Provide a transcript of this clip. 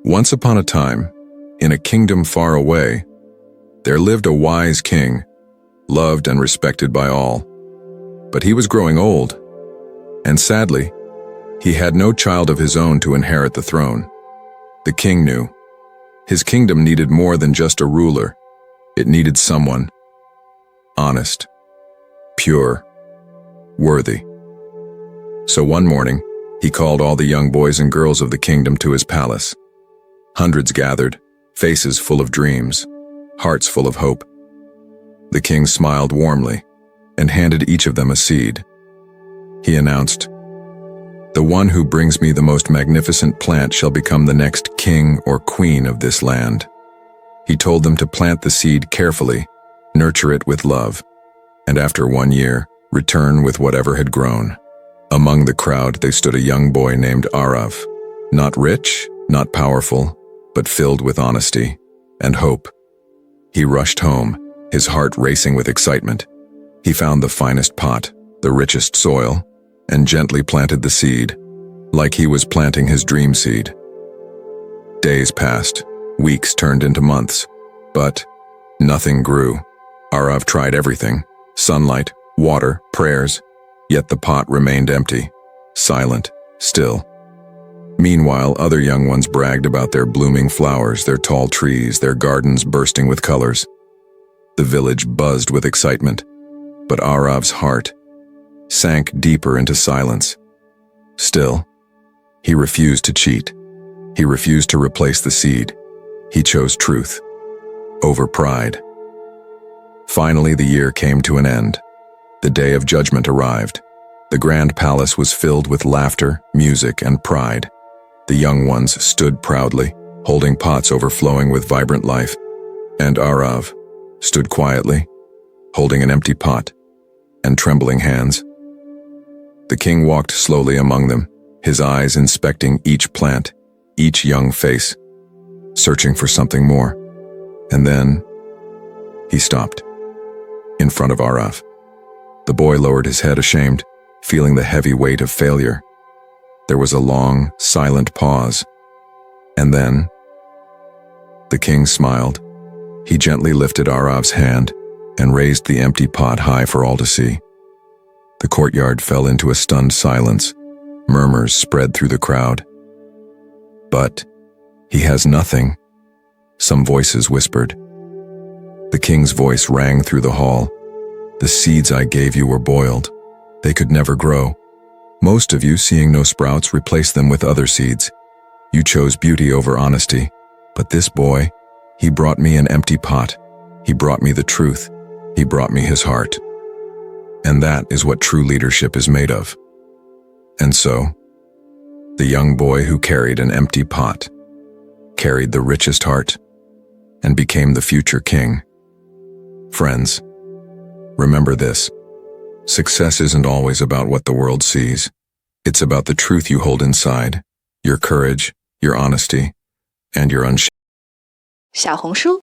Once upon a time, in a kingdom far away, there lived a wise king, loved and respected by all. But he was growing old, and sadly, he had no child of his own to inherit the throne. The king knew. His kingdom needed more than just a ruler. It needed someone honest, pure, worthy. So one morning, he called all the young boys and girls of the kingdom to his palace. Hundreds gathered, faces full of dreams, hearts full of hope. The king smiled warmly and handed each of them a seed. He announced, "The one who brings me the most magnificent plant shall become the next king or queen of this land." He told them to plant the seed carefully, nurture it with love, and after 1 year, return with whatever had grown. Among the crowd, there stood a young boy named Arav, not rich, not powerful, but filled with honesty and hope. He rushed home, his heart racing with excitement. He found the finest pot, the richest soil, and gently planted the seed, like he was planting his dream seed. Days passed, weeks turned into months, but nothing grew. Arav tried everything: sunlight, water, prayers, yet the pot remained empty, silent, still. Meanwhile, other young ones bragged about their blooming flowers, their tall trees, their gardens bursting with colors. The village buzzed with excitement, but Arav's heart sank deeper into silence. Still, he refused to cheat. He refused to replace the seed. He chose truth over pride. Finally, the year came to an end. The day of judgment arrived. The grand palace was filled with laughter, music, and pride. The young ones stood proudly, holding pots overflowing with vibrant life, and Arav stood quietly, holding an empty pot and trembling hands. The king walked slowly among them, his eyes inspecting each plant, each young face, searching for something more. And then he stopped in front of Arav. The boy lowered his head, ashamed, feeling the heavy weight of failure. There was a long, silent pause, and then the king smiled. He gently lifted Arav's hand and raised the empty pot high for all to see. The courtyard fell into a stunned silence. Murmurs spread through the crowd. "But he has nothing," some voices whispered. The king's voice rang through the hall. "The seeds I gave you were boiled. They could never grow. Most of you, seeing no sprouts, replaced them with other seeds. You chose beauty over honesty. But this boy, he brought me an empty pot. He brought me the truth. He brought me his heart. And that is what true leadership is made of." And so, the young boy who carried an empty pot carried the richest heart and became the future king. Friends, remember this. Success isn't always about what the world sees. It's about the truth you hold inside, your courage, your honesty, and your 小红书